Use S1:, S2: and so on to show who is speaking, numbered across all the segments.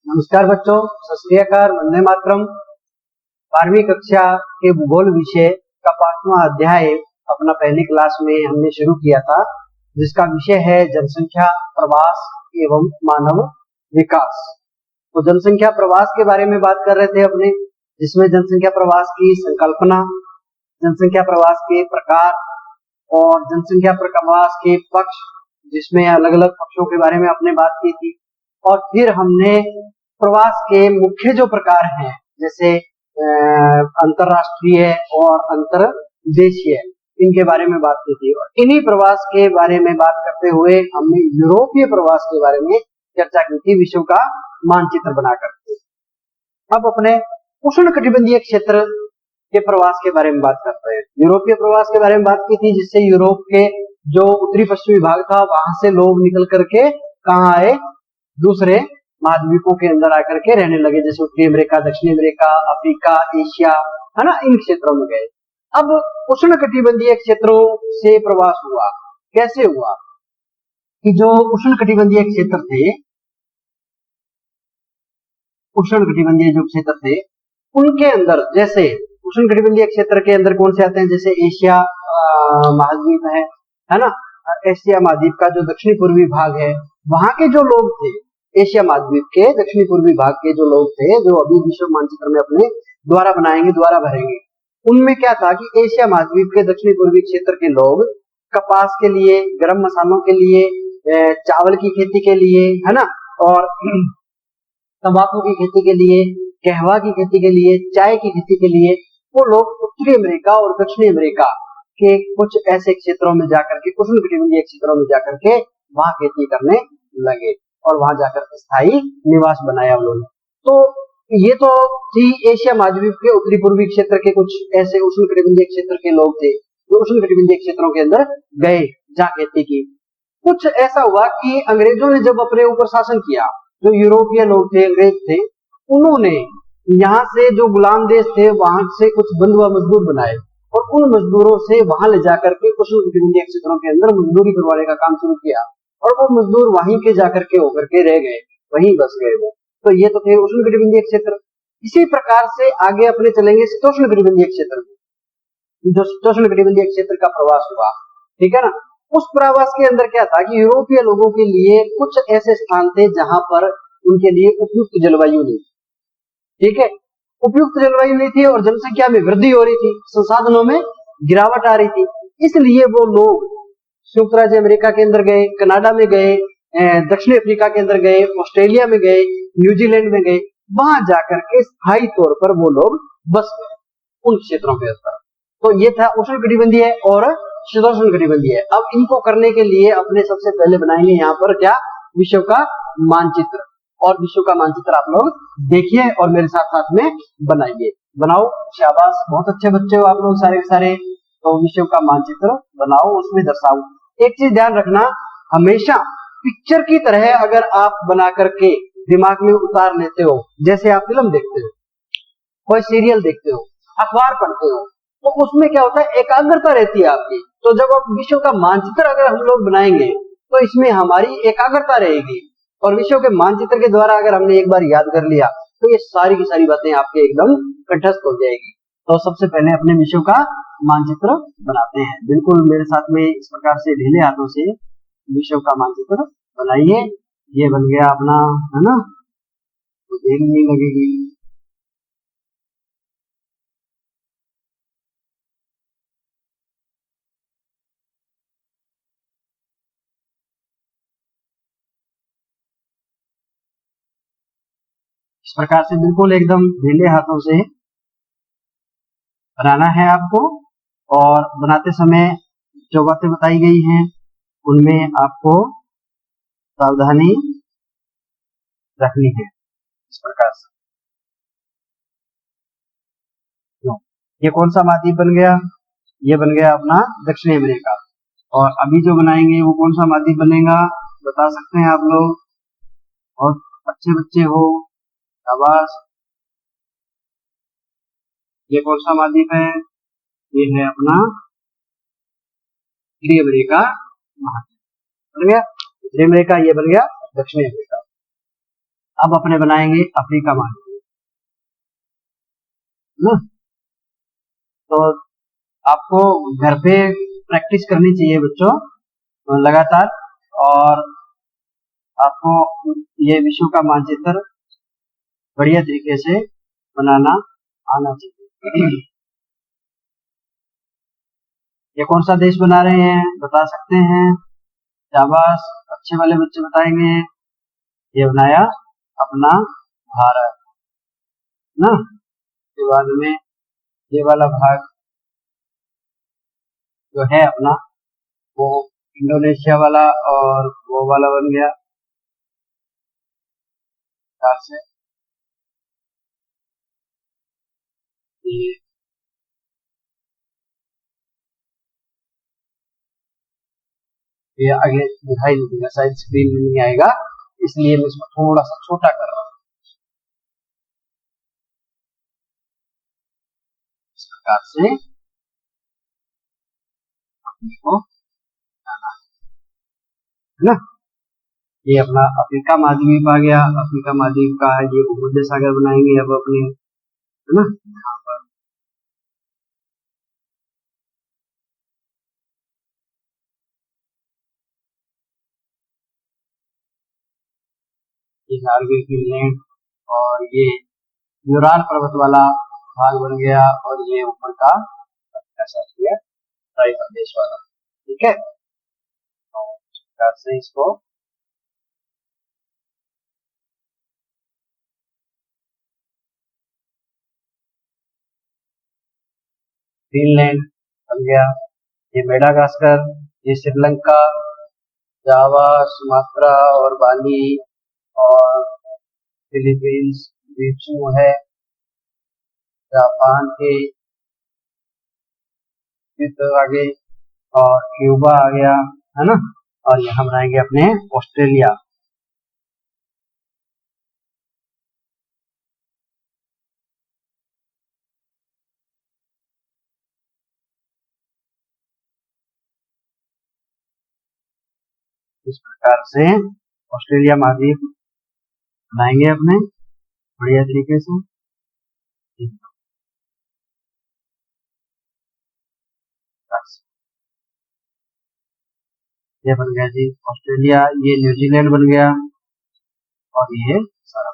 S1: नमस्कार बच्चों, सत श्री अकाल, वंदे मातरम। 12वीं कक्षा के भूगोल विषय का 5वां अध्याय अपना पहली क्लास में हमने शुरू किया था, जिसका विषय है जनसंख्या, प्रवास एवं मानव विकास। तो जनसंख्या प्रवास के बारे में बात कर रहे थे अपने, जिसमें जनसंख्या प्रवास की संकल्पना, जनसंख्या प्रवास के प्रकार और जनसंख्या प्रवास के पक्ष, जिसमें अलग अलग पक्षों के बारे में आपने बात की थी। और फिर हमने प्रवास के मुख्य जो प्रकार हैं, जैसे अंतरराष्ट्रीय और अंतरदेशीय, इनके बारे में बात की थी। और इन्हीं प्रवास के बारे में बात करते हुए हमने यूरोपीय प्रवास के बारे में चर्चा की थी, विश्व का मानचित्र बनाकर। अब अपने उष्णकटिबंधीय क्षेत्र के प्रवास के बारे में बात करते हैं। यूरोपीय प्रवास के बारे में बात की थी, जिससे यूरोप के जो उत्तरी पश्चिमी भाग था, वहां से लोग निकल करके कहाँ आए, दूसरे महाद्वीपों के अंदर आकर के रहने लगे, जैसे उत्तरी अमेरिका, दक्षिणी अमेरिका, अफ्रीका, एशिया, है ना, इन क्षेत्रों में गए। अब उष्णकटिबंधीय क्षेत्रों से प्रवास हुआ, कैसे हुआ कि जो उष्णकटिबंधीय क्षेत्र थे, उष्णकटिबंधीय जो क्षेत्र थे उनके अंदर, जैसे उष्णकटिबंधीय क्षेत्र के अंदर कौन से आते हैं, जैसे एशिया महाद्वीप है ना, एशिया महाद्वीप का जो दक्षिणी पूर्वी भाग है, वहां के जो लोग थे, एशिया महाद्वीप के दक्षिणी पूर्वी भाग के जो लोग थे, जो अभी विश्व मानचित्र में अपने द्वारा बनाएंगे, द्वारा भरेंगे, उनमें क्या था कि एशिया महाद्वीप के दक्षिणी पूर्वी क्षेत्र के लोग कपास के लिए, गरम मसालों के लिए, चावल की खेती के लिए, है ना, और तंबाकू की खेती के लिए, कहवा की खेती के लिए, चाय की खेती के लिए, वो लोग उत्तरी अमेरिका और दक्षिणी अमेरिका के कुछ ऐसे क्षेत्रों में जाकर के, उष्णकटिबंधीय क्षेत्रों में जाकर के वहां खेती करने लगे और वहां जाकर स्थायी निवास बनाया उन्होंने। तो ये तो थी एशिया महाद्वीप के उत्तरी पूर्वी क्षेत्र के कुछ ऐसे उष्णकटिबंधीय क्षेत्र के लोग थे, जो उष्णकटिबंधीय क्षेत्रों के अंदर गए, जहाँ खेती की। कुछ ऐसा हुआ कि अंग्रेजों ने जब अपने ऊपर शासन किया, जो यूरोपीय लोग थे, अंग्रेज थे, उन्होंने यहाँ से जो गुलाम देश थे, वहां से कुछ बंधुआ मजदूर बनाए और उन मजदूरों से वहां ले जाकर के उष्णकटिबंधीय क्षेत्रों के अंदर मजदूरी करवाने का काम शुरू किया, और वो मजदूर वहीं के जाकर के होकर के रह गए, वहीं बस गए वो। तो ये तो थे उष्णकटिबंधीय क्षेत्र। इसी प्रकार से आगे अपने चलेंगे शीतोष्णकटिबंधीय क्षेत्र में, जो शीतोष्णकटिबंधीय क्षेत्र का प्रवास हुआ, ठीक है ना। उस प्रवास के अंदर क्या था कि यूरोपीय लोगों के लिए कुछ ऐसे स्थान थे जहां पर उनके लिए उपयुक्त जलवायु नहीं, ठीक है, उपयुक्त जलवायु नहीं थी और जनसंख्या में वृद्धि हो रही थी, संसाधनों में गिरावट आ रही थी। इसलिए वो लोग संयुक्त राज्य अमेरिका के अंदर गए, कनाडा में गए, दक्षिण अफ्रीका के अंदर गए, ऑस्ट्रेलिया में गए, न्यूजीलैंड में गए, वहां जाकर के स्थायी तौर पर वो लोग बस गए उन क्षेत्रों के अंदर। तो ये था उष्णकटिबंधीय और शीतोष्णकटिबंधीय। अब इनको करने के लिए अपने सबसे पहले बनाएंगे यहाँ पर क्या, विश्व का मानचित्र। और विश्व का मानचित्र आप लोग देखिए और मेरे साथ साथ में बनाइए। बनाओ, शाबाश, बहुत अच्छे बच्चे हो आप लोग सारे के सारे। तो विश्व का मानचित्र बनाओ, उसमें दर्शाओ। एक चीज ध्यान रखना, हमेशा पिक्चर की तरह अगर आप बना करके दिमाग में उतार लेते हो, जैसे आप फिल्म देखते हो, कोई सीरियल देखते हो, अखबार पढ़ते हो, तो उसमें क्या होता है, एकाग्रता रहती है आपकी। तो जब आप विश्व का मानचित्र अगर हम लोग बनाएंगे तो इसमें हमारी एकाग्रता रहेगी, और विश्व के मानचित्र के द्वारा अगर हमने एक बार याद कर लिया तो ये सारी की सारी बातें आपके एकदम कंठस्थ हो जाएगी। तो सबसे पहले अपने विश्व का मानचित्र बनाते हैं। बिल्कुल मेरे साथ में इस प्रकार से ढीले हाथों से विश्व का मानचित्र बनाइए। ये बन गया अपना, है ना, तो देर नहीं लगेगी। इस प्रकार से बिल्कुल एकदम ढीले हाथों से बनाना है आपको, और बनाते समय जो बातें बताई गई हैं उनमें आपको सावधानी रखनी है। इस प्रकार से ये कौन सा महाद्वीप बन गया, ये बन गया अपना दक्षिणी अमेरिका। और अभी जो बनाएंगे वो कौन सा महाद्वीप बनेगा, बता सकते हैं आप लोग, और अच्छे बच्चे हो, शाबाश। ये कौन सा महाद्वीप है, ये है अपना उत्तरी अमेरिका महाद्वीप बन गया, उत्तरी अमेरिका, ये बन गया दक्षिणी अमेरिका। अब अपने बनाएंगे अफ्रीका महाद्वीप ना। तो आपको घर पे प्रैक्टिस करनी चाहिए बच्चों लगातार, और आपको ये विश्व का मानचित्र बढ़िया तरीके से बनाना आना चाहिए। ये कौन सा देश बना रहे हैं बता सकते हैं? शाबाश, अच्छे वाले बच्चे बताएंगे। ये बनाया अपना भारत ना। के बाद में ये वाला भाग जो है अपना वो इंडोनेशिया वाला और वो वाला बन गया से। ये आगे दिखाई नहीं देगा, शायद स्क्रीन में नहीं आएगा, इसलिए मैं इसको थोड़ा सा छोटा कर रहा हूँ इस प्रकार से अपने को है ना। ये अपना अफ्रीका महाद्वीप आ गया। अफ्रीका महाद्वीप का है ये भूमध्य सागर बनाएंगे अब अपने, है ना। यहाँ पर ये नॉर्वे फिनलैंड और ये यूराल पर्वत वाला भाग बन गया, और ये ऊपर का ऐसा किया प्रदेश वाला। ठीक है, तो से इसको फिनलैंड बन गया, ये मेडागास्कर, ये श्रीलंका, जावा, सुमात्रा और बाली और फिलीपींस द्वीप समूह है, जापान के आगे, और क्यूबा आ गया, है ना। और यहाँ बनाएंगे अपने ऑस्ट्रेलिया। इस प्रकार से ऑस्ट्रेलिया महाद्वीप बनाएंगे अपने बढ़िया तरीके से। ये बन गया जी ऑस्ट्रेलिया, ये न्यूजीलैंड बन गया, और ये सारा।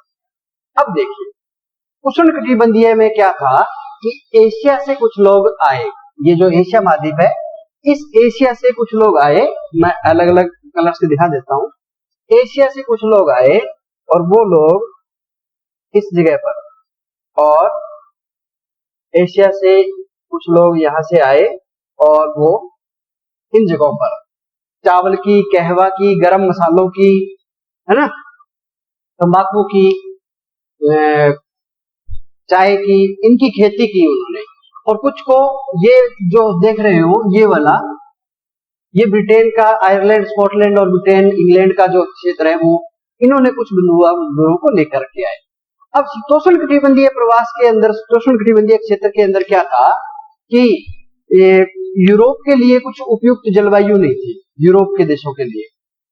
S1: अब देखिए उष्णकटिबंधीय में क्या था कि एशिया से कुछ लोग आए। ये जो एशिया महाद्वीप है, इस एशिया से कुछ लोग आए, मैं अलग अलग कलर से दिखा देता हूँ। एशिया से कुछ लोग आए और वो लोग इस जगह पर, और एशिया से कुछ लोग यहाँ से आए और वो इन जगहों पर चावल की, कहवा की, गरम मसालों की, है ना, तंबाकू की, चाय की, इनकी खेती की उन्होंने। और कुछ को ये जो देख रहे हो ये वाला, ये ब्रिटेन का, आयरलैंड, स्कॉटलैंड और ब्रिटेन, इंग्लैंड का जो क्षेत्र है वो इन्होंने कुछ बिंदुओं को लेकर के आए। अब शीतोष्णकटिबंधीय प्रवास के अंदर, शीतोष्णकटिबंधीय क्षेत्र के अंदर क्या था कि यूरोप के लिए कुछ उपयुक्त जलवायु नहीं थी, यूरोप के देशों के लिए।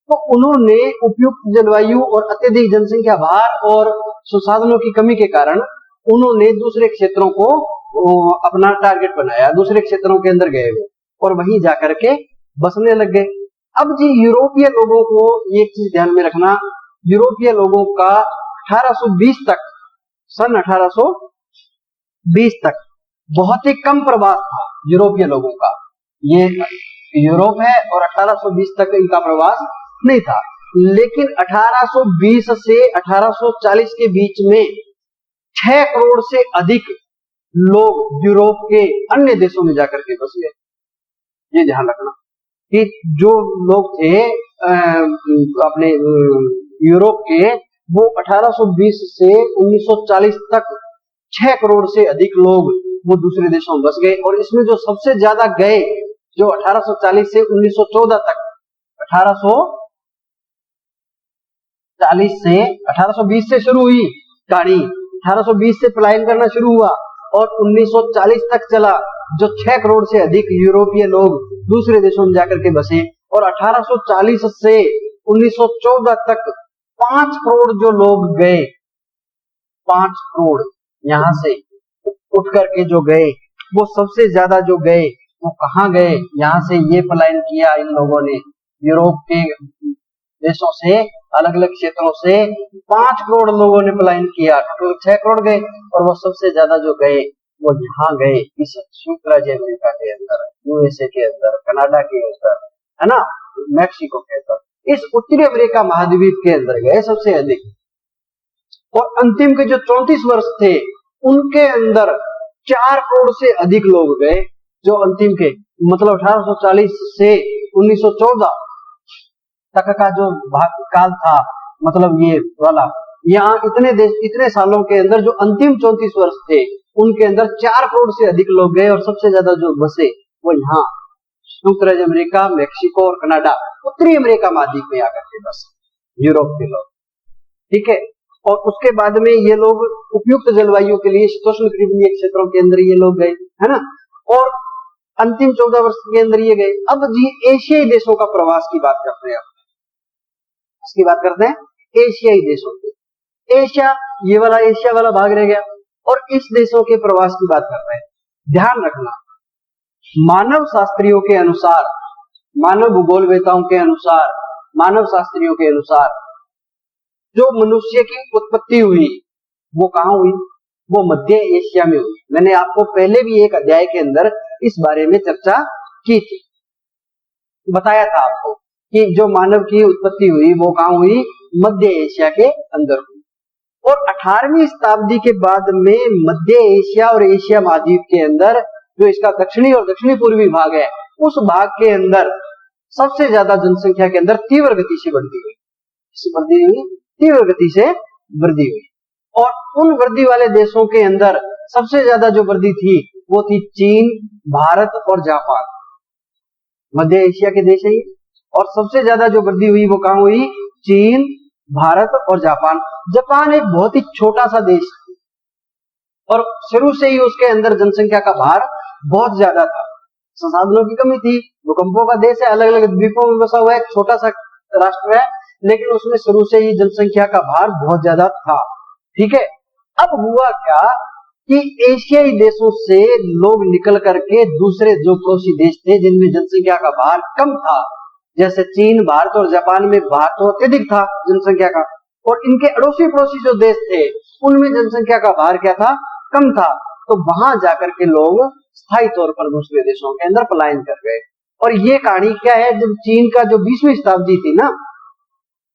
S1: तो उन्होंने उपयुक्त जलवायु और अत्यधिक जनसंख्या भार और संसाधनों की कमी के कारण उन्होंने दूसरे क्षेत्रों को अपना टारगेट बनाया, दूसरे क्षेत्रों के अंदर गए वो और वहीं जाकर के बसने लग गए। अब जी यूरोपीय लोगों को ये चीज ध्यान में रखना, यूरोपीय लोगों का 1820 तक, सन 1820 तक बहुत ही कम प्रवास था यूरोपीय लोगों का। ये यूरोप है और 1820 तक इनका प्रवास नहीं था, लेकिन 1820 से 1840 के बीच में 6 करोड़ से अधिक लोग यूरोप के अन्य देशों में जाकर के बस गए। ये ध्यान रखना कि जो लोग थे अपने यूरोप के, वो 1820 से 1940 तक 6 करोड़ से अधिक लोग वो दूसरे देशों में बस गए। और इसमें जो सबसे ज्यादा गए, जो 1840 से 1914 तक, 1820 से शुरू हुई कहानी, 1820 से पलायन करना शुरू हुआ और 1940 तक चला, जो 6 करोड़ से अधिक यूरोपीय लोग दूसरे देशों में जाकर के बसे। और 1840 से 1914 तक 5 करोड़ जो लोग गए, 5 करोड़ यहाँ से उठ करके जो गए, वो सबसे ज्यादा जो गए वो कहाँ गए? यहाँ से ये पलायन किया इन लोगों ने यूरोप के देशों से, अलग अलग क्षेत्रों से 5 करोड़ लोगों ने पलायन किया। टोटल 6 करोड़ गए, और वो सबसे ज्यादा जो गए वो यहाँ गए, इस संयुक्त राज्य अमेरिका के अंदर, यूएसए के अंदर, कनाडा के अंदर, है ना, मैक्सिको के अंदर, इस उत्तरी अमेरिका महाद्वीप के अंदर गए सबसे अधिक। और अंतिम के जो 34 वर्ष थे उनके अंदर 4 करोड़ से अधिक लोग गए, जो अंतिम के मतलब 1840 से 1914 तक का जो काल था, मतलब ये वाला, यहाँ इतने देश, इतने सालों के अंदर जो अंतिम 34 वर्ष थे उनके अंदर 4 करोड़ से अधिक लोग गए, और सबसे ज्यादा जो बसे वो यहाँ संयुक्त राज्य अमेरिका, मैक्सिको और कनाडा, उत्तरी अमेरिका महाद्वीप में आकर के बसे यूरोप के लोग। ठीक है, और उसके बाद में ये लोग उपयुक्त जलवायु के लिए शीतोष्ण कटिबंधीय क्षेत्रों के अंदर ये लोग गए, है ना, और अंतिम 14 वर्ष के अंदर ये गए। अब जी एशियाई देशों का प्रवास की बात करते हैं, इसकी बात करते हैं एशियाई देशों की। एशिया, ये वाला एशिया वाला भाग रह गया, और इस देशों के प्रवास की बात कर रहे हैं। ध्यान रखना, मानव शास्त्रियों के अनुसार, मानव भूगोलवेताओं के अनुसार, मानव शास्त्रियों के अनुसार जो मनुष्य की उत्पत्ति हुई वो कहाँ हुई? वो मध्य एशिया में हुई। मैंने आपको पहले भी एक अध्याय के अंदर इस बारे में चर्चा की थी, बताया था आपको कि जो मानव की उत्पत्ति हुई वो कहाँ हुई? मध्य एशिया के अंदर हुई। और 18वीं शताब्दी के बाद में मध्य एशिया और एशिया महाद्वीप के अंदर जो इसका दक्षिणी और दक्षिणी पूर्वी भाग है, उस भाग के अंदर सबसे ज्यादा जनसंख्या के अंदर तीव्र गति से वृद्धि हुई, तीव्र गति से वृद्धि हुई। और उन वृद्धि वाले देशों के अंदर सबसे ज्यादा जो वृद्धि थी वो थी चीन, भारत और जापान। मध्य एशिया के देश है ये, और सबसे ज्यादा जो वृद्धि हुई वो कहाँ हुई? चीन, भारत और जापान। जापान एक बहुत ही छोटा सा देश है, और शुरू से ही उसके अंदर जनसंख्या का भार बहुत ज्यादा था, संसाधनों की कमी थी, भूकंपों का देश है, अलग अलग द्वीपों में बसा हुआ एक छोटा सा राष्ट्र है, लेकिन उसमें शुरू से ही जनसंख्या का भार बहुत ज्यादा था। ठीक है, अब हुआ क्या कि एशियाई देशों से लोग निकल करके दूसरे जो पड़ोसी देश थे जिनमें जनसंख्या का भार कम था, जैसे चीन, भारत और जापान में भार तो अत्यधिक था जनसंख्या का, और इनके अड़ोसी पड़ोसी जो देश थे उनमें जनसंख्या का भार क्या था? कम था। तो वहां जाकर के लोग स्थायी तौर पर दूसरे देशों के अंदर पलायन कर गए। और ये कहानी क्या है, जब चीन का जो 20वीं शताब्दी थी ना,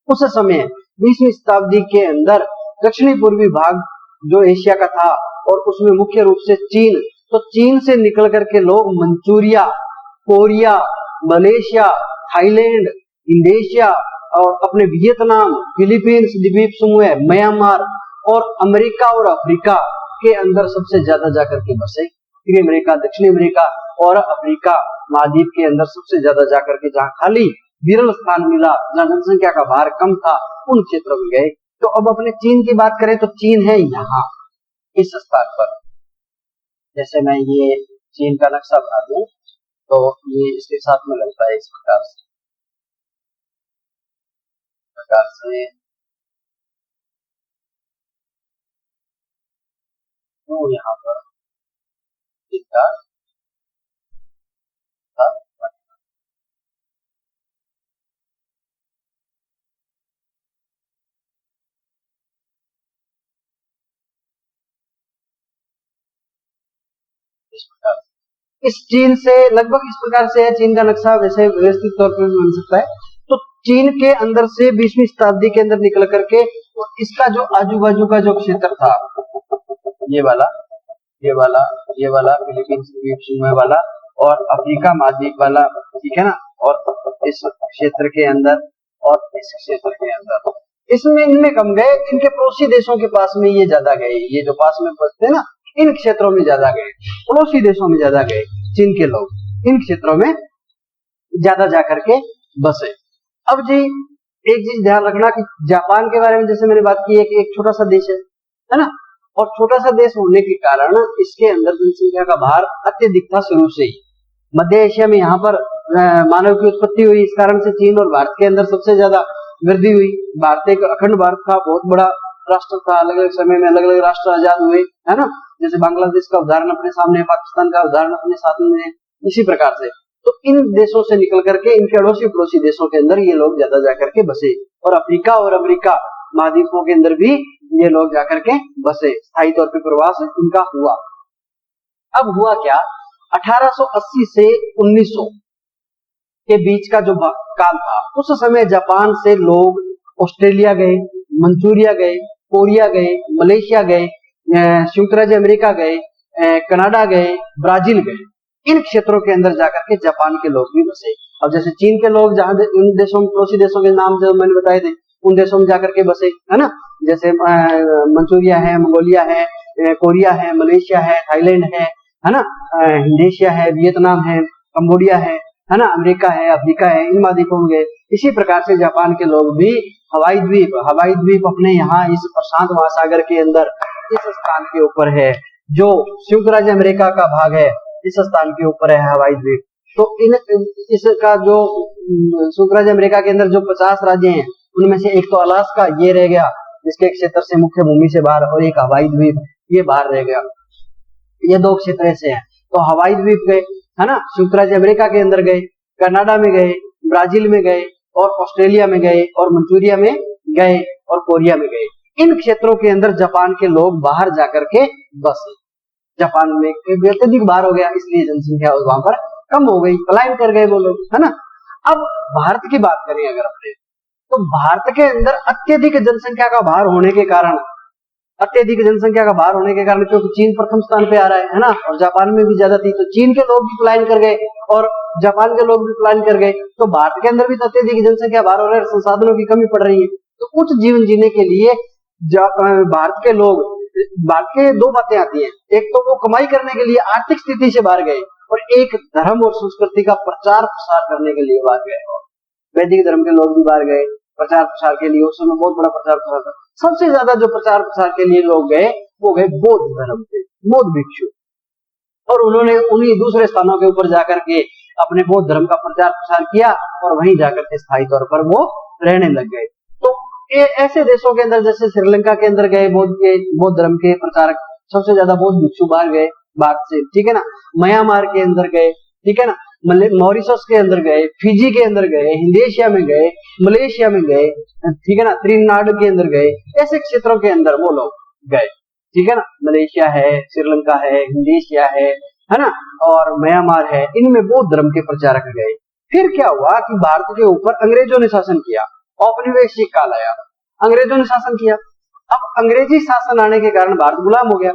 S1: उस समय 20वीं शताब्दी के अंदर दक्षिणी पूर्वी भाग जो एशिया का था, और उसमें मुख्य रूप से चीन, तो चीन से निकल करके लोग Manchuria, Korea, Malaysia, Thailand, Indonesia और अपने वियतनाम, फिलीपींस द्वीप समूह, म्यांमार और अमेरिका और अफ्रीका के अंदर सबसे ज्यादा जाकर के बसे। उत्तरी अमेरिका, दक्षिणी अमेरिका और अफ्रीका महाद्वीप के अंदर सबसे ज्यादा जाकर के जहां खाली विरल स्थान मिला, जहां जनसंख्या का भार कम था, उन क्षेत्रों में गए। तो अब अपने चीन की बात करें तो चीन है यहाँ इस स्थान पर। जैसे मैं ये चीन का नक्शा बना दूं तो ये इसके साथ में लगता है इस प्रकार से तो यहाँ पर इसका इस प्रकार, इस चीन से लगभग इस प्रकार से है चीन का नक्शा, वैसे व्यवस्थित तौर पर बन सकता है। तो चीन के अंदर से 20वीं शताब्दी के अंदर निकल करके इसका जो आजू बाजू का जो क्षेत्र था, ये वाला, ये वाला, ये वाला फिलीपींस द्वीप समूह वाला और अफ्रीका महाद्वीप वाला, ठीक है ना, और इस क्षेत्र के अंदर और इस क्षेत्र के अंदर, इसमें इनमें कम गए, इनके पड़ोसी देशों के पास में ये ज्यादा गए, ये जो पास में बसते हैं ना, इन क्षेत्रों में ज्यादा गए, पड़ोसी देशों में ज्यादा गए चीन के लोग, इन क्षेत्रों में ज्यादा जाकर के बसे। अब जी एक चीज ध्यान रखना कि जापान के बारे में जैसे मैंने बात की है कि एक छोटा सा देश है ना, और छोटा सा देश होने के कारण इसके अंदर जनसंख्या का भार अत्यधिक था शुरू से ही। मध्य एशिया में यहाँ पर मानव की उत्पत्ति हुई, इस कारण से चीन और भारत के अंदर सबसे ज्यादा वृद्धि हुई। भारत एक अखंड भारत था, बहुत बड़ा राष्ट्र था, अलग अलग समय में अलग अलग राष्ट्र आजाद हुए, है ना। जैसे बांग्लादेश का उदाहरण अपने सामने, पाकिस्तान का उदाहरण अपने साथ में, इसी प्रकार से। तो इन देशों से निकल करके इनके अड़ोसी पड़ोसी देशों के अंदर ये लोग ज्यादा जाकर के बसे, और अफ्रीका और अमेरिका महाद्वीपों के अंदर भी ये लोग जाकर के बसे, स्थायी तौर पर प्रवास इनका हुआ। अब हुआ क्या, 1880 से 1900 के बीच का जो काल था, उस समय जापान से लोग ऑस्ट्रेलिया गए, मंचूरिया गए, कोरिया गए, मलेशिया गए, संयुक्त राज्य अमेरिका गए, कनाडा गए, ब्राजील गए। इन क्षेत्रों के अंदर जाकर के जापान के लोग भी बसे। अब जैसे चीन के लोग जहां इन देशों में, पड़ोसी देशों के नाम जो मैंने बताए थे, उन देशों में जाकर के बसे, है ना। जैसे मंचूरिया है, मंगोलिया है, कोरिया है, मलेशिया है, थाईलैंड है ना, इंडोनेशिया है, वियतनाम है, कंबोडिया है ना, अमेरिका है, अफ्रीका है, इन महाद्वीपों में गए। इसी प्रकार से जापान के लोग भी हवाई द्वीप अपने यहाँ इस प्रशांत महासागर के अंदर इस स्थान के ऊपर है, जो संयुक्त राज्य अमेरिका का भाग है, इस स्थान के ऊपर है हवाई द्वीप। तो इसका जो संयुक्त राज्य अमेरिका के अंदर जो 50 राज्य हैं, उनमें से एक तो अलास्का ये रह गया, जिसके क्षेत्र से मुख्य भूमि से बाहर, और एक हवाई द्वीप ये बाहर रह गया। ये दो क्षेत्र ऐसे हैं। तो हवाई द्वीप गए, है ना, संयुक्त राज्य अमेरिका के अंदर गए, कनाडा में गए, ब्राजील में गए, और ऑस्ट्रेलिया में गए, और मंचूरिया में गए, और कोरिया में गए। इन क्षेत्रों के अंदर जापान के लोग बाहर जाकर के बसे। जापान में अत्यधिक बाहर हो गया, इसलिए जनसंख्या वहां पर कम हो गई, पलायन कर गए वो लोग, है ना। अब भारत की बात करें अगर अपने, तो भारत के अंदर अत्यधिक जनसंख्या का भार होने के कारण, क्योंकि चीन प्रथम स्थान पे आ रहा है ना, और जापान में भी ज्यादा थी, तो चीन के लोग भी पलायन कर गए और जापान के लोग भी पलायन कर गए। तो भारत के अंदर भी तो अत्यधिक जनसंख्या भार हो रहा है, संसाधनों की कमी पड़ रही है। तो उच्च जीवन जीने के लिए भारत के दो बातें आती हैं, एक तो वो कमाई करने के लिए आर्थिक स्थिति से बाहर गए, और एक धर्म और संस्कृति का प्रचार प्रसार करने के लिए बाहर गए। वैदिक धर्म के लोग भी बाहर गए प्रचार प्रसार के लिए, उस समय बहुत बड़ा प्रचार प्रसार था। सबसे ज्यादा जो प्रचार प्रसार के लिए लोग गए, वो गए बौद्ध धर्म के, बौद्ध भिक्षु, और उन्होंने उन्हीं दूसरे स्थानों के ऊपर जाकर के अपने बौद्ध धर्म का प्रचार प्रसार किया, और वहीं जाकर के स्थायी तौर पर वो रहने लग गए। तो ऐसे देशों के अंदर, जैसे श्रीलंका के अंदर गए बौद्ध धर्म के प्रचारक, सबसे ज्यादा बौद्ध भिक्षु बाहर गए भारत से, ठीक है ना। म्यांमार के अंदर गए, ठीक है ना, मॉरिशस के अंदर गए, फिजी के अंदर गए, इंडोनेशिया में गए, मलेशिया में गए, ठीक है ना, त्रिनाड के अंदर गए। ऐसे क्षेत्रों के अंदर वो लोग गए, ठीक है ना। मलेशिया है, श्रीलंका है, इंडोनेशिया है ना, और म्यांमार है, इनमें बौद्ध धर्म के प्रचारक गए। फिर क्या हुआ कि भारत के ऊपर अंग्रेजों ने शासन किया, औपनिवेशिक काल आया, अंग्रेजों ने शासन किया। अब अंग्रेजी शासन आने के कारण भारत गुलाम हो गया।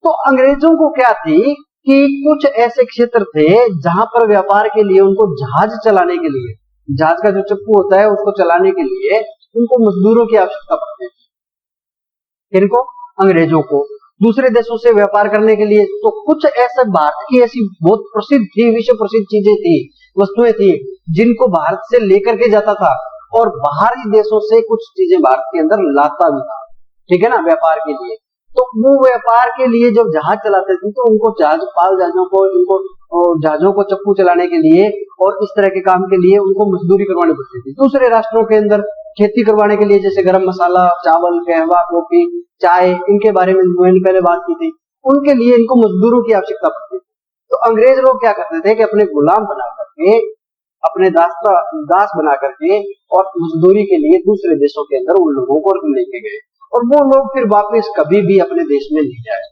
S1: तो अंग्रेजों को क्या थी कि कुछ ऐसे क्षेत्र थे जहां पर व्यापार के लिए उनको जहाज चलाने के लिए, जहाज का जो चप्पू होता है उसको चलाने के लिए उनको मजदूरों की आवश्यकता पड़ती थी। इनको अंग्रेजों को दूसरे देशों से व्यापार करने के लिए, तो कुछ ऐसे भारत की ऐसी बहुत प्रसिद्ध थी, विश्व प्रसिद्ध चीजें थी, वस्तुएं थी, जिनको भारत से लेकर के जाता था, और बाहरी देशों से कुछ चीजें भारत के अंदर लाता भी था, ठीक है ना, व्यापार के लिए। तो वो व्यापार के लिए जब जहाज चलाते थे, तो उनको जहाजों को चप्पू चलाने के लिए और इस तरह के काम के लिए उनको मजदूरी करवानी पड़ती थी। दूसरे राष्ट्रों के अंदर खेती करवाने के लिए, जैसे गरम मसाला, चावल, कहवा, कॉफी, चाय, इनके बारे में मैंने पहले बात की थी, उनके लिए इनको मजदूरों की आवश्यकता पड़ती थी। तो अंग्रेज लोग क्या करते थे कि अपने गुलाम बना करके, अपने दास बना करके, और मजदूरी के लिए दूसरे देशों के अंदर उन लोगों को लेके गए, और वो लोग फिर वापस कभी भी अपने देश में नहीं आए।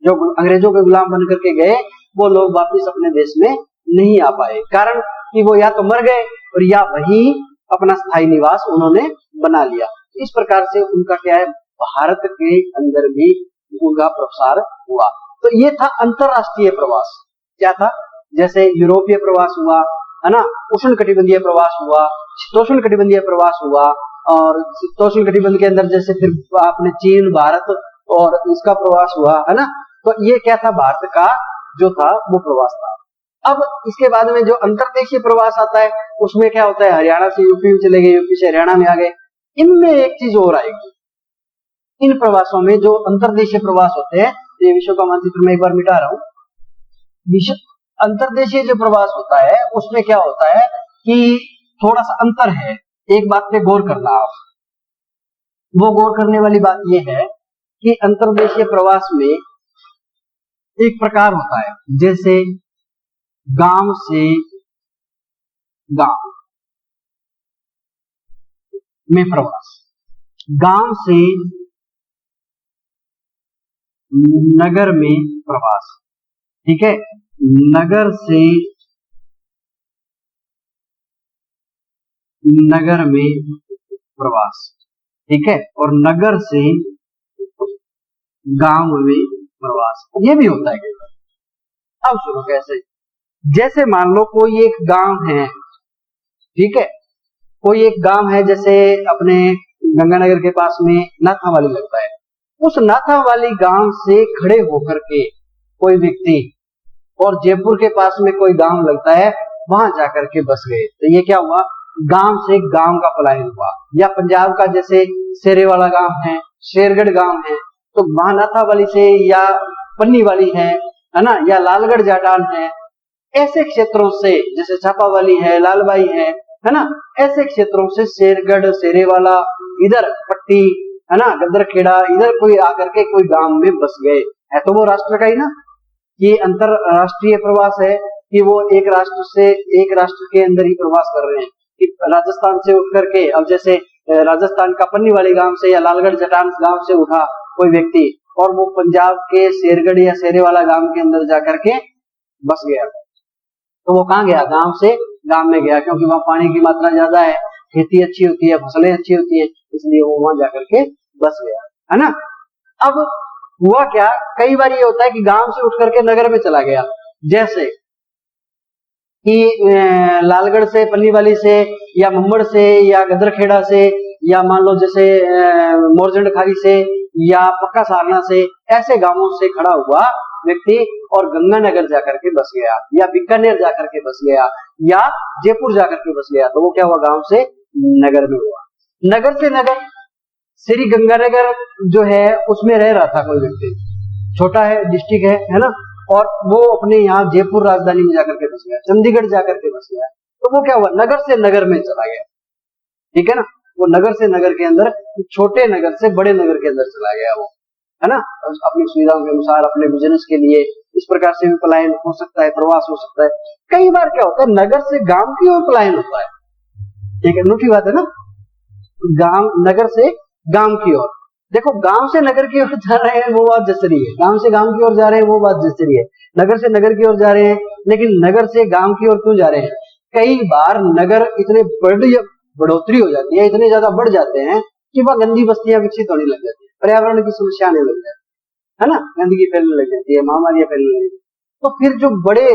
S1: जो अंग्रेजों के गुलाम बन करके गए, वो लोग वापस अपने देश में नहीं आ पाए, कारण कि वो या तो मर गए और या वहीं अपना स्थायी निवास उन्होंने बना लिया। इस प्रकार से उनका क्या है, भारत के अंदर भी उनका प्रसार हुआ। तो ये था अंतरराष्ट्रीय प्रवास। क्या था, जैसे यूरोपीय प्रवास हुआ, है ना, उष्ण कटिबंधीय प्रवास हुआ, शीतोष्ण कटिबंधीय प्रवास हुआ, और शीतोष्ण कटिबंध के अंदर जैसे फिर आपने चीन, भारत और इसका प्रवास हुआ, है ना। तो ये क्या था, भारत का जो था वो प्रवास था। अब इसके बाद में जो अंतरदेशीय प्रवास आता है, उसमें क्या होता है, हरियाणा से यूपी में चले गए, यूपी से हरियाणा में आ गए। इनमें एक चीज और आएगी, इन प्रवासों में जो अंतरदेशीय प्रवास होते हैं, ये विश्व का मानचित्र में एक बार मिटा रहा हूं। विश्व अंतरदेशीय जो प्रवास होता है, उसमें क्या होता है कि थोड़ा सा अंतर है। एक बात पे गौर करना आप। वो गौर करने वाली बात यह है कि अंतर्देशीय प्रवास में एक प्रकार होता है, जैसे गांव से गांव में प्रवास, गांव से नगर में प्रवास, ठीक है, नगर से नगर में प्रवास, ठीक है, और नगर से गांव में प्रवास, ये भी होता है। अब सुनो कैसे, जैसे मान लो कोई एक गांव है, ठीक है, कोई एक गांव है, जैसे अपने गंगानगर के पास में नाथावाली लगता है, उस नाथावाली गांव से खड़े होकर के कोई व्यक्ति और जयपुर के पास में कोई गांव लगता है, वहां जाकर के बस गए, तो ये क्या हुआ, गांव से गांव का पलायन हुआ। या पंजाब का जैसे शेरे वाला गांव है, शेरगढ़ गांव है, तो वहां नाथावाली से या पन्नी वाली है ना, या लालगढ़ जाटान है, ऐसे क्षेत्रों से, जैसे छापावाली है, लालबाई है ना, ऐसे क्षेत्रों से शेरगढ़, शेरेवाला, इधर पट्टी, है ना, गदरखेड़ा, इधर कोई आकर के कोई गांव में बस गए, है तो वो राष्ट्र का ही ना। ये अंतरराष्ट्रीय प्रवास है कि वो एक राष्ट्र से एक राष्ट्र के अंदर ही प्रवास कर रहे हैं, कि राजस्थान से उठ करके, अब जैसे राजस्थान का पन्नी वाले गांव से या लालगढ़ जटान गांव से उठा कोई व्यक्ति और वो पंजाब के शेरगढ़ या शेरेवाला गांव के अंदर जाकर के बस गया, तो वो कहाँ गया, गांव से गांव में गया, क्योंकि वहां पानी की मात्रा ज्यादा है, खेती अच्छी होती है, फसलें अच्छी होती है, इसलिए वो वहां जाकर के बस गया, है ना। अब हुआ क्या, कई बार ये होता है कि गांव से उठ करके नगर में चला गया, जैसे कि लालगढ़ से, पन्नीवाली से, या मुंबड़ से, या गदरखेड़ा से, या मान लो जैसे मोरजंड खारी से, या पक्का सारना से, ऐसे गांवों से खड़ा हुआ व्यक्ति और गंगानगर जाकर के बस गया, या बीकानेर जाकर के बस गया, या जयपुर जाकर के बस गया, तो वो क्या हुआ, गांव से नगर में हुआ। नगर से नगर, श्री गंगानगर जो है उसमें रह रहा था कोई व्यक्ति, छोटा है, डिस्ट्रिक्ट है ना, और वो अपने यहाँ जयपुर राजधानी में जाकर के बस गया, चंडीगढ़ जाकर के बस गया, तो वो क्या हुआ, नगर से नगर में चला गया, ठीक है ना। वो नगर से नगर के अंदर, छोटे नगर से बड़े नगर के अंदर चला गया वो, है ना, अपनी सुविधाओं के अनुसार, अपने बिजनेस के लिए, इस प्रकार से भी पलायन हो सकता है, प्रवास हो सकता है। कई बार क्या होता है, नगर से गांव की ओर पलायन होता है, ठीक है, अनूठी बात है ना, गांव, नगर से गांव की ओर। देखो, गांव से नगर की ओर जा रहे हैं वो बात जसरी है, गांव से गांव की ओर जा रहे हैं वो बात जसरी है, नगर से नगर की ओर जा रहे हैं, लेकिन नगर से गांव की ओर क्यों जा रहे हैं, कई बार नगर इतने बढ़ोतरी हो जाती है, इतने ज्यादा बढ़ जाते हैं कि वह गंदी बस्तियां विकसित होने लग जाती है, पर्यावरण की समस्या आने लग जाती है ना, गंदगी फैलने लग जाती है, महामारियां फैलने लग जाती है। तो फिर जो बड़े,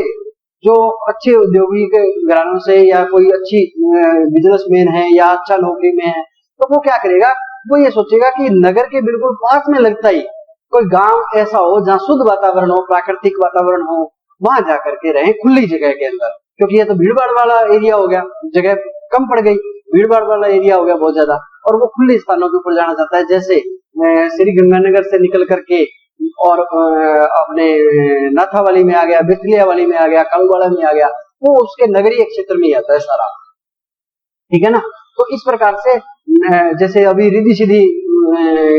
S1: जो अच्छे औद्योगिक घरानों से, या कोई अच्छी बिजनेसमैन है, या अच्छा नौकरी में है, तो वो क्या करेगा, वो ये सोचेगा कि नगर के बिल्कुल पास में लगता ही कोई गांव ऐसा हो जहाँ शुद्ध वातावरण हो, प्राकृतिक वातावरण हो, वहां जाकर के रहे, खुली जगह के अंदर, क्योंकि ये तो भीड़ भाड़ वाला एरिया हो गया, जगह कम पड़ गई, भीड़ भाड़ वाला एरिया हो गया बहुत ज्यादा, और वो खुले स्थानों के ऊपर जाना चाहता है, जैसे श्री गंगानगर से निकल करके और अपने नाथावाली में आ गया, बिथलिया वाली में आ गया, कालूवाड़ा में आ गया, वो उसके नगरीय क्षेत्र में ही आता है सारा, ठीक है ना। तो इस प्रकार से जैसे अभी रिद्धि सिद्धि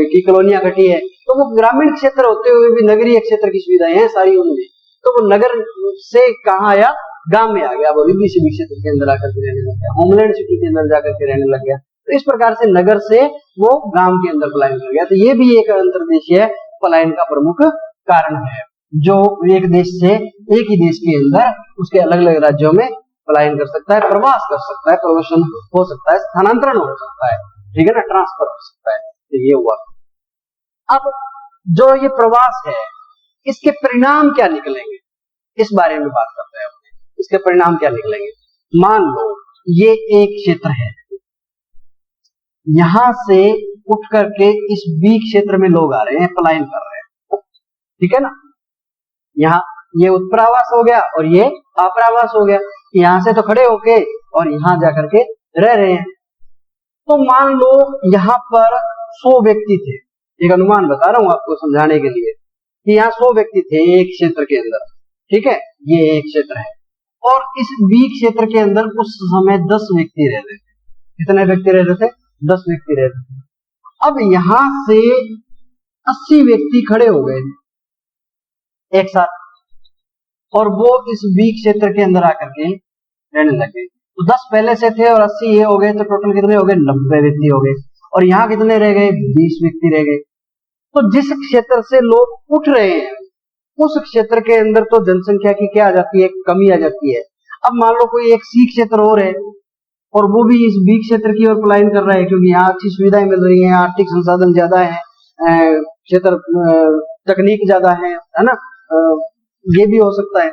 S1: की कॉलोनियां घटी है, तो वो ग्रामीण क्षेत्र होते हुए भी नगरीय क्षेत्र की सुविधाएं हैं सारी उनमें, तो वो नगर से कहाँ आया, गांव में आ गया, वो रिद्धि सिद्धि क्षेत्र के अंदर आकर के रहने लग गया, होमलैंड सिटी के अंदर जाकर के रहने लग गया, तो इस प्रकार से नगर से वो गांव के अंदर पलायन कर गया। तो ये भी एक अंतर्देशीय पलायन का प्रमुख कारण है, जो एक देश से एक ही देश के अंदर उसके अलग अलग राज्यों में पलायन कर सकता है, प्रवास कर सकता है, प्रवेशन हो सकता है, स्थानांतरण हो सकता है, ठीक है ना, ट्रांसफर हो सकता है, तो ये हुआ। अब जो ये प्रवास है, इसके परिणाम क्या निकलेंगे, इस बारे में बात करते हैं अपने, इसके परिणाम क्या निकलेंगे। मान लो ये एक क्षेत्र है, यहां से उठ करके इस बी क्षेत्र में लोग आ रहे हैं, पलायन कर रहे हैं, ठीक है ना, यहाँ ये उत्प्रावास हो गया और ये अप्रावास हो गया, यहां से तो खड़े होके और यहां जाकर के रह रहे हैं। तो मान लो यहां पर 100 व्यक्ति थे, एक अनुमान बता रहा हूं आपको समझाने के लिए, कि यहाँ 100 व्यक्ति थे एक क्षेत्र के अंदर, ठीक है, ये एक क्षेत्र है, और इस बी क्षेत्र के अंदर उस समय 10 व्यक्ति रह रहे थे, कितने व्यक्ति रह रहे थे? 10 व्यक्ति रह रहे थे। अब यहां से 80 व्यक्ति खड़े हो गए एक साथ, और वो इस बी क्षेत्र के अंदर आकर के रहने लगे। तो 10 पहले से थे और 80 ये हो गए, तो टोटल कितने हो गए? 90 व्यक्ति हो गए। और यहाँ कितने रह गए? 20 व्यक्ति रह गए। तो जिस क्षेत्र से लोग उठ रहे हैं उस क्षेत्र के अंदर तो जनसंख्या की क्या आ जाती है? कमी आ जाती है। अब मान लो कोई एक सी क्षेत्र और है और वो भी इस बी क्षेत्र की ओर पलायन कर रहा है, क्योंकि यहाँ अच्छी सुविधाएं मिल रही हैं, आर्थिक संसाधन ज्यादा है, क्षेत्र तकनीक ज्यादा है ना, ये भी हो सकता है।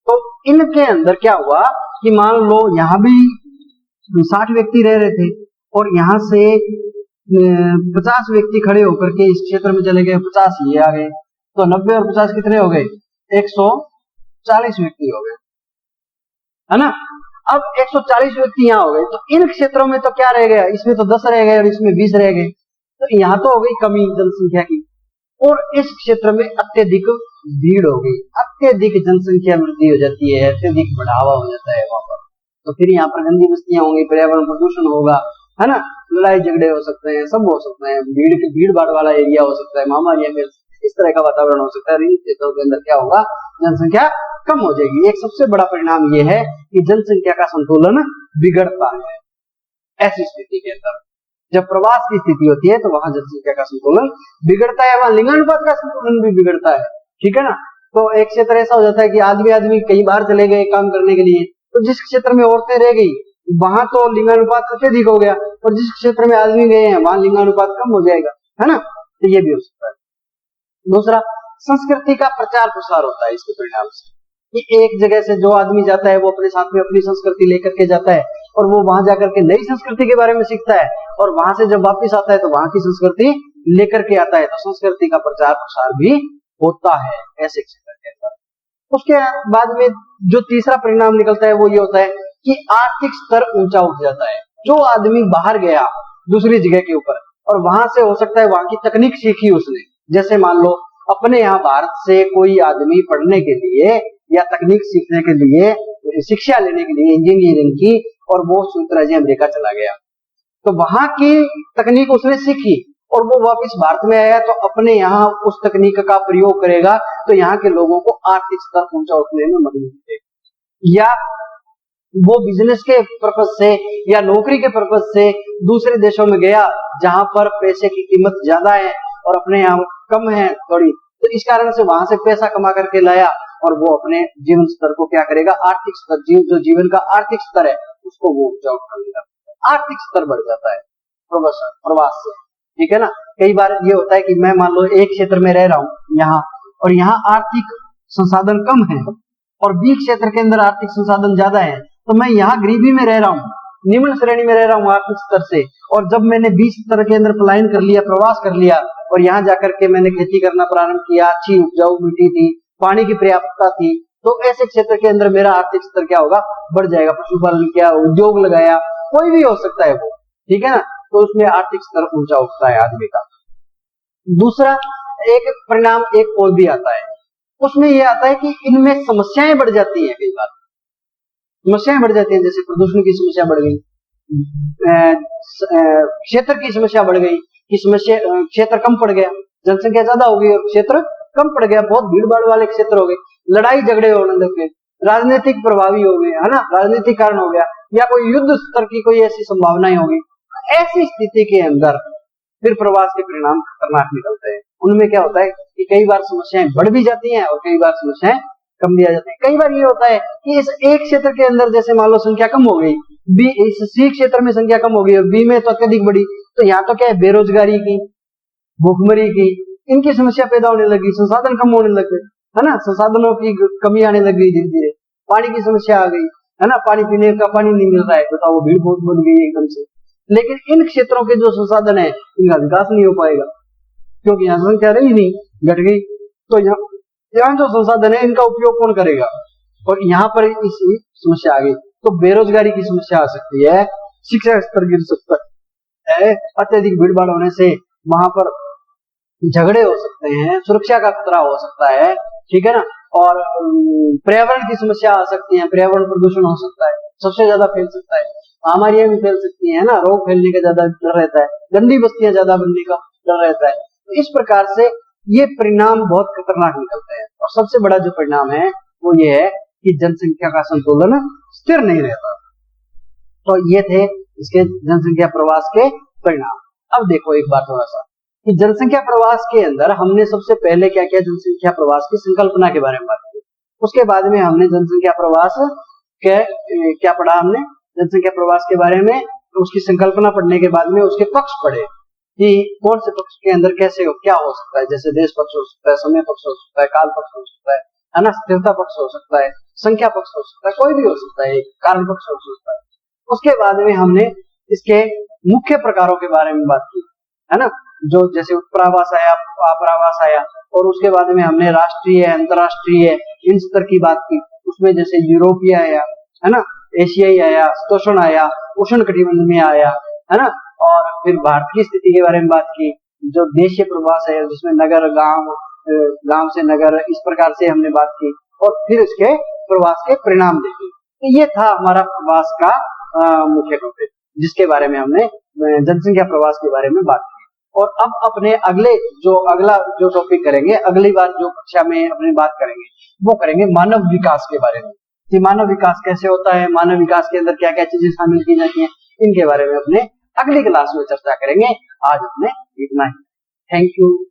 S1: तो इनके अंदर क्या हुआ कि मान लो यहाँ भी 60 व्यक्ति रह रहे थे और यहाँ से 50 व्यक्ति खड़े होकर के इस क्षेत्र में चले गए, 50 ये आ गए, तो 90 और 50 कितने हो गए? 140 व्यक्ति हो गए, है ना। अब 140 व्यक्ति यहाँ हो गए, तो इन क्षेत्रों में तो क्या रह गया? इसमें तो 10 रह गए और इसमें 20 रह गए, तो यहाँ तो हो गई कमी जनसंख्या की। और इस क्षेत्र में अत्यधिक भीड़ हो गई, अत्यधिक जनसंख्या वृद्धि हो जाती है, अत्यधिक बढ़ावा हो जाता है वहां पर। तो फिर यहाँ पर गंदी बस्तियां होंगी, पर्यावरण प्रदूषण होगा, है ना, लड़ाई झगड़े हो सकते हैं, सब हो सकते हैं, भीड़ भाड़ वाला एरिया हो सकता है, महामारियां फैल, इस तरह का वातावरण हो सकता है। इन क्षेत्रों के अंदर क्या होगा? जनसंख्या कम हो जाएगी। एक सबसे बड़ा परिणाम यह है कि जनसंख्या का संतुलन बिगड़ता है। ऐसी स्थिति के अंदर जब प्रवास की स्थिति होती है तो वहां जनसंख्या का संतुलन बिगड़ता है, वहां लिंगानुपात का संतुलन भी बिगड़ता है, ठीक है ना। तो एक क्षेत्र ऐसा हो जाता है कि आदमी कई बार चले गए काम करने के लिए, तो जिस क्षेत्र में औरतें रह गई वहां तो लिंगानुपात अत्यधिक हो गया, और जिस क्षेत्र में आदमी गए हैं वहां लिंगानुपात कम हो जाएगा, है ना। तो ये भी हो सकता है। दूसरा, संस्कृति का प्रचार प्रसार होता है इसके परिणाम से, कि एक जगह से जो आदमी जाता है वो अपने साथ में अपनी संस्कृति लेकर के जाता है और वो वहां जाकर के नई संस्कृति के बारे में सीखता है, और वहां से जब वापिस आता है तो वहां की संस्कृति लेकर के आता है। तो संस्कृति का प्रचार प्रसार भी होता है ऐसे क्षेत्र के अंदर। उसके बाद में जो तीसरा परिणाम निकलता है वो ये होता है कि आर्थिक स्तर ऊंचा उठ जाता है। जो आदमी बाहर गया दूसरी जगह के ऊपर और वहां से हो सकता है वहां की तकनीक सीखी उसने, जैसे मान लो अपने यहाँ भारत से कोई आदमी पढ़ने के लिए या तकनीक सीखने के लिए, शिक्षा लेने के लिए इंजीनियरिंग की, और वो संयुक्त राज्य अमेरिका चला गया, तो वहां की तकनीक उसने सीखी और वो वापस भारत में आया तो अपने यहाँ उस तकनीक का प्रयोग करेगा, तो यहाँ के लोगों को आर्थिक स्तर ऊंचा उठने में मदद मिलेगी। या वो बिजनेस के पर्पज से या नौकरी के पर्पज से दूसरे देशों में गया जहां पर पैसे की कीमत ज्यादा है और अपने यहाँ कम है थोड़ी, तो इस कारण से वहां से पैसा कमा करके लाया और वो अपने जीवन स्तर को क्या करेगा? आर्थिक स्तर, जो जीवन का आर्थिक स्तर है उसको वो ऊंचा उठाएगा, आर्थिक स्तर बढ़ जाता है प्रवास से, ठीक है ना। कई बार ये होता है कि मैं मान लो एक क्षेत्र में रह रहा हूँ यहाँ, और यहाँ आर्थिक संसाधन कम है और बी क्षेत्र के अंदर आर्थिक संसाधन ज्यादा है, तो मैं यहाँ गरीबी में रह रहा हूँ, निम्न श्रेणी में रह रहा हूँ आर्थिक स्तर से, और जब मैंने बी स्तर के अंदर पलायन कर लिया, प्रवास कर लिया और यहाँ जाकर के मैंने खेती करना प्रारंभ किया, अच्छी उपजाऊ मिट्टी थी, पानी की पर्याप्तता थी, तो ऐसे क्षेत्र के अंदर मेरा आर्थिक स्तर क्या होगा? बढ़ जाएगा। पशुपालन किया, उद्योग लगाया, कोई भी हो सकता है वो, ठीक है ना, तो उसमें आर्थिक स्तर ऊंचा उठता है आदमी का। दूसरा एक परिणाम एक और भी आता है, उसमें यह आता है कि इनमें समस्याएं बढ़ जाती हैं। कई बार समस्याएं बढ़ जाती हैं, जैसे प्रदूषण की समस्या बढ़ गई, क्षेत्र की समस्या बढ़ गई, कि समस्या क्षेत्र कम पड़ गया, जनसंख्या ज्यादा हो गई और क्षेत्र कम पड़ गया, बहुत भीड़ भाड़ वाले क्षेत्र हो गए, लड़ाई झगड़े होने लग गए, राजनीतिक प्रभावी हो गए, है ना, राजनीतिक कारण हो गया, या कोई युद्ध स्तर की कोई ऐसी संभावनाएं होगी। ऐसी स्थिति के अंदर फिर प्रवास के परिणाम खतरनाक निकलते हैं। उनमें क्या होता है कि कई बार समस्याएं बढ़ भी जाती हैं और कई बार समस्याएं कम भी आ जाती है। कई बार ये होता है कि इस एक क्षेत्र के अंदर जैसे मान लो संख्या कम हो गई, बी इस सी क्षेत्र में संख्या कम हो गई और बी में तो अत्यधिक बढ़ी, तो यहाँ तो क्या है? बेरोजगारी की, भूखमरी की, इनकी समस्या पैदा होने लगी, संसाधन कम होने लग गए, है ना, संसाधनों की कमी आने लग गई धीरे धीरे, पानी की समस्या आ गई, है ना, पानी पीने का पानी नहीं मिल रहा है, बताओ, भीड़ बहुत बढ़ गई एकदम से। लेकिन इन क्षेत्रों के जो संसाधन है इनका विकास नहीं हो पाएगा, क्योंकि यहाँ संख्या रही नहीं, घट गई, तो यहाँ जो संसाधन है इनका उपयोग कौन करेगा? और यहाँ पर इस समस्या आ गई, तो बेरोजगारी की समस्या आ सकती है, शिक्षा स्तर गिर सकता है, अत्यधिक भीड़ भाड़ होने से वहां पर झगड़े हो सकते हैं, सुरक्षा का खतरा हो सकता है, ठीक है ना, और पर्यावरण की समस्या आ सकती है, पर्यावरण प्रदूषण हो सकता है, सबसे ज्यादा फैल सकता है। महामारियां भी फैल सकती है ना, रोग फैलने का ज्यादा डर रहता है, गंदी बस्तियां ज्यादा बनने का डर रहता है। तो इस प्रकार से ये परिणाम बहुत खतरनाक निकलते हैं। और सबसे बड़ा जो परिणाम है वो ये है कि जनसंख्या का संतुलन स्थिर नहीं रहता। तो ये थे इसके जनसंख्या प्रवास के परिणाम। अब देखो एक बात थोड़ा सा कि जनसंख्या प्रवास के अंदर हमने सबसे पहले क्या किया, जनसंख्या प्रवास की संकल्पना के बारे में बात की। उसके बाद में हमने जनसंख्या प्रवास के क्या पढ़ा, हमने जनसंख्या प्रवास के बारे में उसकी संकल्पना पढ़ने के बाद में उसके पक्ष पढ़े कि कौन से पक्ष के अंदर कैसे क्या हो सकता है, जैसे देश पक्ष हो सकता है, समय पक्ष हो सकता है, काल पक्ष हो सकता है ना, स्थिरता पक्ष हो सकता है, संख्या पक्ष हो सकता है, कोई भी हो सकता है, कारण पक्ष हो सकता है। उसके बाद में हमने इसके मुख्य प्रकारों के बारे में बात की, है ना, जो जैसे उत्परावास आया, अपरावास आया, और उसके बाद में हमने राष्ट्रीय अंतरराष्ट्रीय इन स्तर की बात की। उसमें जैसे यूरोपीय आया, है ना, एशियाई आया, शीतोष्ण आया, उष्ण कटिबंध में आया, है ना, और फिर भारत की स्थिति के बारे में बात की, जो देशीय प्रवास है जिसमें नगर गांव, गांव से नगर, इस प्रकार से हमने बात की, और फिर इसके प्रवास के परिणाम देखे। तो ये था हमारा प्रवास का मुख्य टॉपिक, जिसके बारे में हमने जनसंख्या प्रवास के बारे में बात की। और अब अपने अगला जो टॉपिक करेंगे, अगली बार जो कक्षा में अपनी बात करेंगे, वो करेंगे मानव विकास के बारे में, कि मानव विकास कैसे होता है, मानव विकास के अंदर क्या क्या चीजें शामिल की जाती हैं, इनके बारे में अपने अगली क्लास में चर्चा करेंगे। आज अपने इतना ही। Thank you.